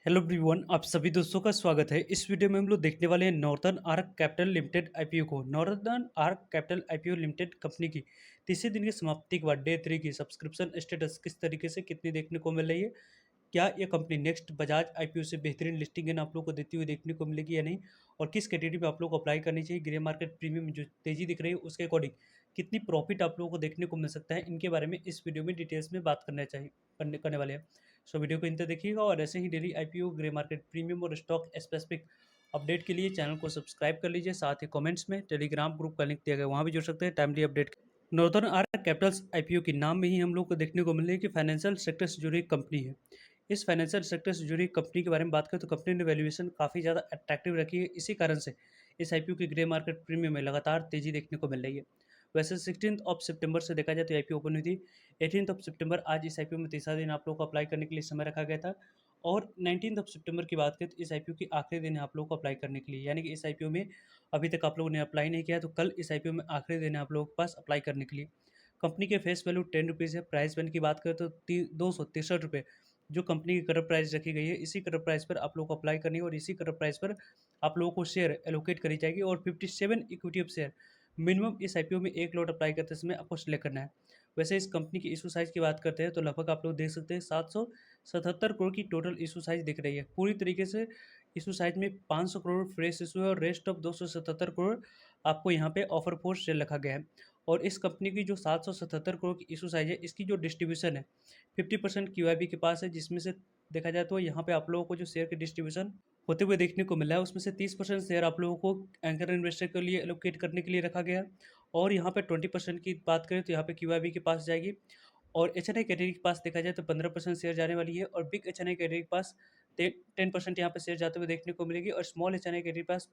Hello everyone, आप सभी दोस्तों का स्वागत है। इस वीडियो में हम लोग देखने वाले हैं northern arc capital limited IPO को। Northern arc capital IPO limited company की तीसरे दिन की समाप्ति के बाद डे 3 की सब्सक्रिप्शन स्टेटस किस तरीके से कितनी देखने को मिल रही है, क्या ये कंपनी नेक्स्ट बजाज आईपीओ से बेहतरीन लिस्टिंग इन आप लोगों को देती हुई देखने को मिलेगी या नहीं, और किस कैटेगरी में आप लोगों को अप्लाई करनी चाहिए। ग्रे मार्केट प्रीमियम जो तेजी दिख रही है उसके अकॉर्डिंग कितनी प्रॉफिट आप लोगों को देखने को मिल सकता है, इनके बारे में इस वीडियो में डिटेल्स में बात करने वाले हैं। सो वीडियो को इंत देखिएगा और ऐसे ही daily IPO, grey market premium और स्टॉक स्पेसिफिक अपडेट के लिए चैनल को सब्सक्राइब कर लीजिए। साथ ही कमेंट्स में टेलीग्राम ग्रुप का लिंक दिया गया, वहाँ भी जुड़ सकते हैं timely update. Northern arc capitals IPO के नाम में ही हम लोग को देखने को मिल रही है कि फाइनेंशियल सेक्टर से जुड़ी एक कंपनी है। इस फाइनेंशियल सेक्टर से जुड़ी कंपनी के बारे में बात करें तो कंपनी ने वैल्यूएशन काफ़ी ज़्यादा अट्रैक्टिव रखी है। इसी कारण से इस आईपीओ की ग्रे मार्केट प्रीमियम में लगातार तेजी देखने को मिल रही है। वैसे 16 ऑफ सितंबर से देखा जाए तो आईपीओ ओपन हुई थी। 18 ऑफ सितंबर आज इस आईपीओ में तीसरा दिन आप लोगों को अप्लाई करने के लिए समय रखा गया था। और 19 ऑफ सितंबर की बात करें तो इस आईपीओ की आखिरी दिन है आप लोगों को अप्लाई करने के लिए, यानी कि इस आईपीओ में अभी तक आप लोगों ने अप्लाई नहीं किया है तो कल इस आईपीओ में आखिरी दिन है आप लोगों के पास अप्लाई करने के लिए। कंपनी के फेस वैल्यू 10 रुपीज़ है। प्राइस बैंड की बात करें तो 263 रुपये जो कंपनी की करंट प्राइस रखी गई है, इसी करंट प्राइस पर आप लोगों को अप्लाई करनी है और इसी करंट प्राइस पर आप लोगों को शेयर एलोकेट करी जाएगी। और 57 इक्विटी ऑफ शेयर मिनिमम इस आईपीओ में एक लॉट अप्लाई करते समय आपको सिलेक्ट करना है। वैसे इस कंपनी की इशू साइज़ की बात करते हैं तो लगभग आप लोग देख सकते हैं 777 करोड़ की टोटल इशू साइज़ दिख रही है। पूरी तरीके से इशू साइज़ में 500 करोड़ फ्रेश इशू है और रेस्ट ऑफ 277 करोड़ आपको यहाँ पे ऑफर फोर सेल रखा गया है। और इस कंपनी की जो 777 करोड़ की इशू साइज़ है, इसकी जो डिस्ट्रीब्यूशन है 50% क्यूआईबी के पास है, जिसमें से देखा जाए तो यहाँ पे आप लोगों को जो शेयर की डिस्ट्रीब्यूशन होते हुए देखने को मिला है उसमें से 30% शेयर आप लोगों को एंकर इन्वेस्टर के लिए एलोकेट करने के लिए रखा गया है। और यहाँ पे 20% की बात करें तो यहाँ पे क्यूआईबी के पास जाएगी। और एचएनआई कैटेगरी के पास देखा जाए तो 15% शेयर जाने वाली है और बिग एचएनआई कैटेगरी के पास 10% यहाँ पे शेयर जाते हुए देखने को मिलेगी और स्मॉल एचएनआई कैटेगरी के पास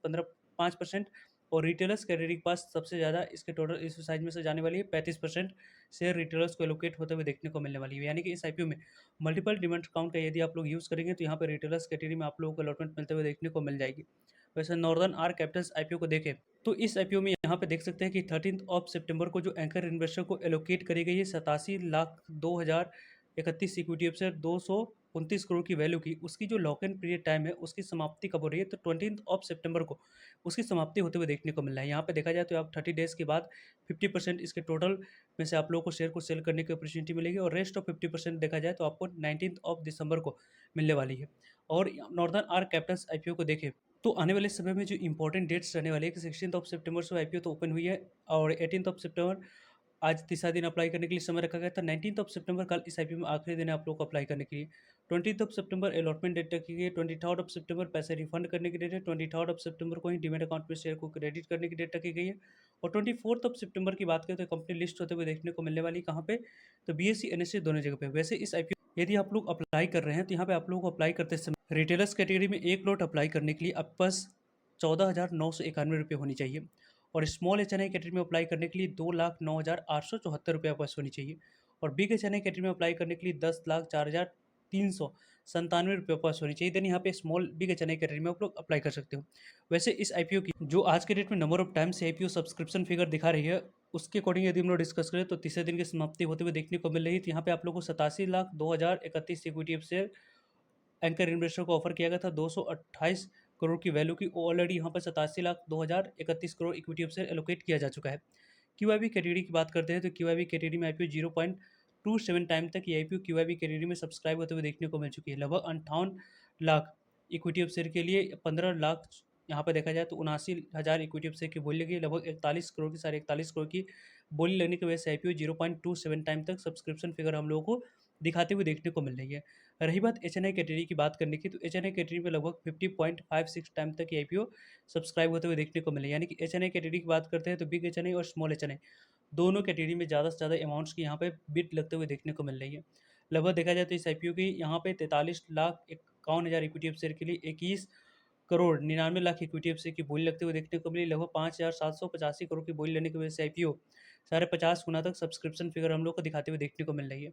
5% और रिटेलर्स कैटेगरी के पास सबसे ज़्यादा इसके टोटल इस साइज में से जाने वाली है 35% शेयर रिटेलर्स को एलोकेट होते हुए देखने को मिलने वाली है। यानी कि इस आईपीओ में मल्टीपल डिमांड अकाउंट का यदि आप लोग यूज़ करेंगे तो यहाँ पे रिटेलर्स कैटेगरी में आप लोगों को अलॉटमेंट मिलते हुए देखने को मिल जाएगी। वैसे नॉर्दर्न आर्क कैपिटल्स आईपीओ को देखें तो इस आईपीओ में यहाँ पे देख सकते हैं कि 13 ऑफ सितंबर को जो एंकर इन्वेस्टर को एलोकेट करी गई है 87,02,031 इक्विटी ऑफ शेयर 229 करोड़ की वैल्यू की, उसकी जो लॉक इन पीरियड टाइम है उसकी समाप्ति कब हो रही है तो 20 ऑफ सितंबर को उसकी समाप्ति होते हुए देखने को मिल रहा है। यहाँ पे देखा जाए तो आप 30 डेज के बाद 50% इसके टोटल में से आप लोगों को शेयर को सेल करने की अपॉर्चुनिटी मिलेगी और रेस्ट ऑफ 50% देखा जाए तो आपको 19 ऑफ दिसंबर को मिलने वाली है। और नॉर्दर्न आर्क कैपिटल्स आईपीओ को देखें तो आने वाले समय में जो इंपॉर्टेंट डेट्स रहने वाले हैं कि 16 ऑफ सितंबर से आईपीओ तो ओपन हुई है और 18 ऑफ सितंबर आज तीसरा दिन अप्लाई करने के लिए समय रखा गया था। 19 ऑफ सितंबर कल इस आईपीओ में आखिरी दिन है आप लोग को अप्लाई करने के लिए। 20 ऑफ सितंबर अलॉटमेंट डेट रखी गई है। 23 ऑफ सितंबर पैसे रिफंड करने की डेट है। 23 ऑफ सितंबर को ही डीमैट अकाउंट में शेयर को क्रेडिट करने की डेट रखी गई है। और 24 ऑफ सितंबर की बात करें तो कंपनी लिस्ट होते हुए देखने को मिलने वाली है कहाँ पे तो बीएससी एनएससी दोनों जगह पे। वैसे इस आईपीओ यदि आप लोग अप्लाई कर रहे हैं तो यहाँ पे आप लोगों को अप्लाई करते समय रिटेलर्स कैटेगरी में एक लॉट अप्लाई करने के लिए आपके पास 14,991 रुपये होनी चाहिए। और स्मॉल एचएनआई कैटेगरी में अप्लाई करने के लिए 2,09,874 रुपये आपके पास होनी चाहिए। और बिग एचएनआई कैटेगरी में अप्लाई करने के लिए 10,04,397 रुपये पास होनी चाहिए। देन यहाँ पे स्मॉल बिग एचएनआई कैटेगरी में आप लोग अप्लाई कर सकते हो। वैसे इस आईपीओ की जो आज के डेट में नंबर ऑफ टाइम से आईपीओ सब्सक्रिप्शन फिगर दिखा रही है उसके अकॉर्डिंग यदि हम लोग डिस्कस करें तो तीसरे दिन की समाप्ति होते हुए देखने को मिल रही है। तो यहाँ पे आप लोग को 87,02,031 इक्विटी शेयर एंकर इन्वेस्टर को ऑफर किया गया था 228 करोड़ की वैल्यू की। ऑलरेडी यहाँ पर 87,02,031 करोड़ इक्विटी शेयर एलोकेट किया जा चुका है। क्यूआईबी कैटेगरी की बात करते हैं तो क्यूआईबी कैटेगरी में आईपीओ 0.27 टाइम तक ये आईपीओ क्यूआईबी कैटेगरी में सब्सक्राइब होते हुए देखने को मिल चुकी है। लगभग 58 लाख इक्विटी शेयर के लिए 15 लाख यहाँ पर देखा जाए तो 79,000 इक्विटी शेयर की बोली लगी। लगभग 41 करोड़ की 41.5 करोड़ की बोली लगने की वजह से आईपीओ 0.27 टाइम तक सब्सक्रिप्शन फिगर हम लोगों को दिखाते हुए देखने को मिल रही है। रही बात एचएनआई कैटेगरी की बात करने की तो एचएनआई कैटेगरी में लगभग 50.56 टाइम तक ये आईपीओ सब्सक्राइब होते हुए देखने को मिले। यानी कि एचएनआई कैटेगरी की बात करते हैं तो बिग एचएनआई और स्मॉल एचएनआई दोनों कैटेगरी में ज़्यादा से ज़्यादा अमाउंट्स की यहाँ पे बिड लगते हुए देखने को मिल रही है। लगभग देखा जाए तो इस आईपीओ की यहाँ पे 43,51,000 इक्विटी शेयर के लिए 21 करोड़ 99 लाख इक्विटी शेयर की बोली लगते हुए देखने को मिली। लगभग 5,785 करोड़ की बोली लेने की वजह से आईपीओ 50.5 गुना तक सब्सक्रिप्शन फिगर हम लोग को दिखाते हुए देखने को मिल रही है।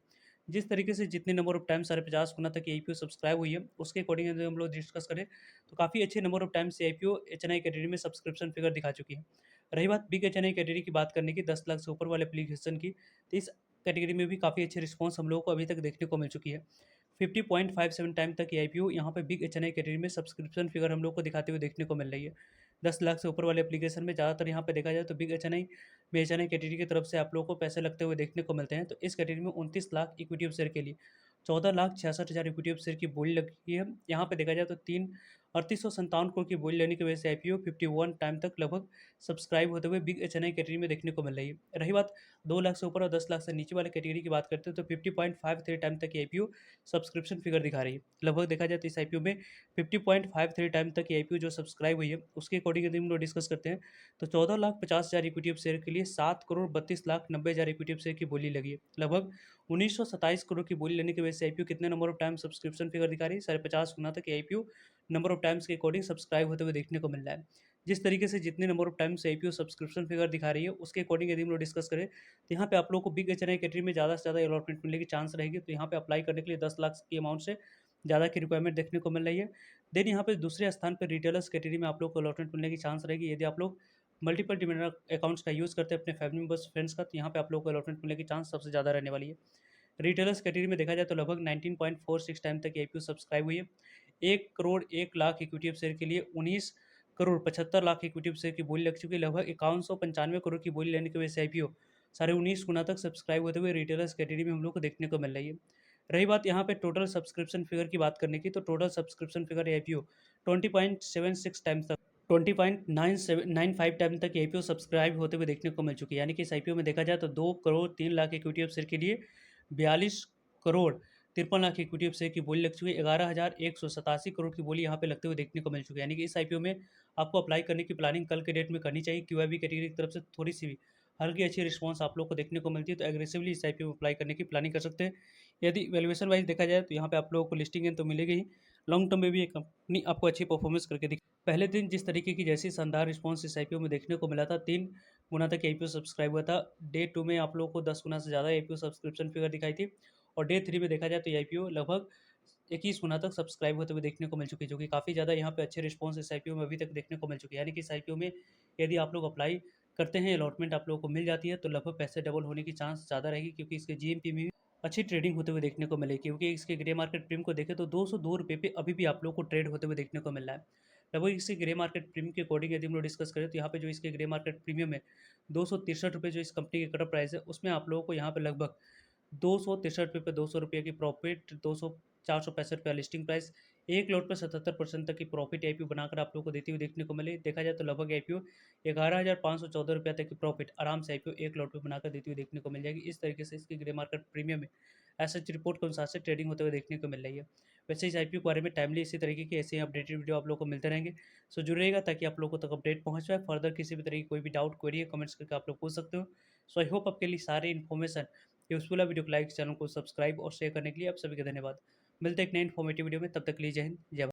जिस तरीके से जितने नंबर ऑफ टाइम 50.5 गुना तक आईपीओ सब्सक्राइब हुई है उसके अकॉर्डिंग यदि हम लोग डिस्कस करें तो काफ़ी अच्छे नंबर ऑफ टाइम से आईपीओ एचएनआई कैटेगरी में सब्सक्रिप्शन फिगर दिखा चुकी है। रही बात बिग एचएनआई कैटेगरी की बात करने की 10 लाख से ऊपर वाले एप्लीकेशन की तो इस कैटेगरी में भी काफ़ी अच्छे रिस्पॉन्स हम लोगों को अभी तक देखने को मिल चुकी है। 50.57 टाइम तक ये आईपीओ यहाँ पे बिग एचएनआई कैटेगरी में सब्सक्रिप्शन फिगर हम लोग को दिखाते हुए देखने को मिल रही है। 10 लाख से ऊपर वाले एप्लीकेशन में ज़्यादातर यहाँ पे देखा जाए तो बिग एचएनआई में एचएनआई कैटेगरी की तरफ से आप लोगों को पैसे लगते हुए देखने को मिलते हैं। तो इस कैटेगरी में 29 लाख इक्विटी ऑफ शेयर के लिए 14,66,000 इक्विटी ऑफ शेयर की बोली लगी है। यहाँ पे देखा जाए तो 3857 करोड़ की बोली लेने की वजह से आईपीओ 51 टाइम तक लगभग सब्सक्राइब होते हुए बिग एचएनआई कैटेगरी में देखने को मिल रही है। रही बात 2 लाख से ऊपर और 10 लाख से नीचे वाले कैटेगरी की बात करते हैं तो 50.53 टाइम तक ये आईपीओ सब्सक्रिप्शन फिगर दिखा रही है। लगभग देखा जाए तो इस आईपीओ में 50.53 टाइम तक ये आईपीओ जो सब्सक्राइब हुई है उसके अकॉर्डिंग यदि हम लोग डिस्कस करते हैं तो 14,50,000 इक्विटी ऑफ शेयर के लिए 7,32,90,000 इक्विटी ऑफ शेयर की बोली लगी है। लगभग 1927 करोड़ की बोली लेने की वजह से आईपीओ कितने number of time subscription figure दिखा रही है? 50.5 गुना तक आईपीओ नंबर ऑफ टाइम्स के अकॉर्डिंग सब्सक्राइब होते हुए देखने को मिल रहा है। जिस तरीके से जितने number of times IPO subscription figure दिखा रही है उसके अकॉर्डिंग यदि हम लोग डिस्कस करें तो यहाँ पे आप लोग को बिग एचएनआई कैटेगरी में ज़्यादा से ज़्यादा अलॉटमेंट मिलने की चांस रहेगी। तो यहाँ पे अप्लाई करने के लिए 10 लाख की अमाउंट से ज़्यादा की रिक्वायरमेंट देखने को मिल रही है। देन यहाँ पे दूसरे स्थान पर रिटेलर्स कैटेगरी में आप लोग को अलॉटमेंट मिलने की चांस रहेगी। यदि आप लोग मल्टीपल डिमेंडर अकाउंट्स का यूज़ करते हैं अपने फैमिली मेंबर्स फ्रेंड्स का तो यहाँ पे आप लोग को अलॉटमेंट मिलने की चांस सबसे ज़्यादा रहने वाली है। रिटेलर्स कैटेगरी में देखा जाए तो लगभग 19.46 टाइम तक आईपीओ सब्सक्राइब हुई है। 1 crore 1 lakh equity of share के लिए 19 crore 75 lakh equity of share की बोली लग चुकी है। लगभग 5195 करोड़ की बोली लेने की वजह से आईपीओ साढ़े 19 गुना तक सब्सक्राइब होते हुए रिटेलर्स कैटेगरी में हम लोग को देखने को मिल रही है। रही बात यहाँ पे टोटल सब्सक्रिप्शन फिगर की बात करने की तो total subscription figure IPO 20.76 time तक 20.9795 टाइम तक आईपीओ सब्सक्राइब होते हुए देखने को मिल चुकी है। यानी कि इस आईपीओ में देखा जाए तो 2 crore 3 lakh equity of share के लिए 42 crore 53 lakh equity of share की बोली लग चुकी है। 11,187 करोड़ की बोली यहाँ पे लगते हुए देखने को मिल चुकी है। यानी कि इस आईपीओ में आपको अप्लाई करने की प्लानिंग कल के डेट में करनी चाहिए। क्यूआईबी कैटेगरी की तरफ से थोड़ी सी भी हल्की अच्छी रिस्पॉन्स आप लोग को देखने को मिलती है तो एग्रेसिवली इस आईपीओ में अप्लाई करने की प्लानिंग कर सकते हैं। यदि वैल्यूएशन वाइज देखा जाए तो यहाँ पे आप लोगों को लिस्टिंग है तो मिलेगी ही। लॉन्ग टर्म में भी ये कंपनी आपको अच्छी परफॉर्मेंस करके दिख पहले दिन जिस तरीके की जैसी शानदार रिस्पॉन्स इस आईपीओ में देखने को मिला था 3 गुना तक आईपीओ सब्सक्राइब हुआ था। डे 2 में आप लोगों को 10 गुना से ज़्यादा आईपीओ सब्सक्रिप्शन फिगर दिखाई थी और डे 3 में देखा जाए तो ये आईपीओ लगभग 21 गुना तक सब्सक्राइब होते हुए देखने को मिल चुकी है, जो कि काफ़ी ज़्यादा यहाँ पे अच्छे रिस्पॉन्स इस आईपीओ में अभी तक देखने को मिल चुकी है। यानी कि इस आईपीओ में यदि आप लोग अप्लाई करते हैं, अलॉटमेंट आप लोगों को मिल जाती है तो लगभग पैसे डबल होने की चांस ज़्यादा रहेगी, क्योंकि इसके जीएमपी में भी अच्छी ट्रेडिंग होते हुए देखने को मिलेगी। क्योंकि इसके ग्रे मार्केट प्रीमियम को देखें तो 202 रुपये पे अभी भी आप लोग को ट्रेड होते हुए देखने को मिल रहा है। लगभग इसके ग्रे मार्केट प्रीमियम के अकॉर्डिंग यदि हम लोग डिस्कस करें तो यहाँ पे जो इसके ग्रे मार्केट प्रीमियम है 263 रुपये, जो इस कंपनी की कटअप प्राइस है उसमें आप लोगों को यहाँ पे लगभग 263 पे 200 रुपये की प्रॉफिट, 465 रुपया लिस्टिंग प्राइस, एक लॉट पर 77% तक की प्रॉफिट आईपीओ बनाकर आप लोगों को देती हुई देखने को मिले। देखा जाए तो लगभग आईपीओ 11,514 रुपया तक की प्रॉफिट आराम से आईपीओ एक लॉट पर बनाकर देती हुई देखने को मिल जाएगी। इस तरीके से इसकी ग्रे मार्केट प्रीमियम में एसएच रिपोर्ट के अनुसार से ट्रेडिंग होते हुए देखने को मिल रही है। वैसे इस आईपीओ के बारे में टाइमली इसी तरीके की ऐसे ही अपडेटेड वीडियो आप लोग को मिलते रहेंगे। सो जुड़े रहेगा ताकि आप लोगों को तक अपडेट पहुंच जाए। फर्दर किसी भी तरह की कोई भी डाउट क्वेरी है कमेंट्स करके आप लोग पूछ सकते हो। सो आई होप आपके लिए सारे इन्फॉर्मेशन यूज़फुल है। वीडियो को लाइक, चैनल को सब्सक्राइब और शेयर करने के लिए आप सभी का धन्यवाद। मिलते हैं एक नए इन्फॉर्मेटिव वीडियो में, तब तक के लिए जय हिंद, जय भारत।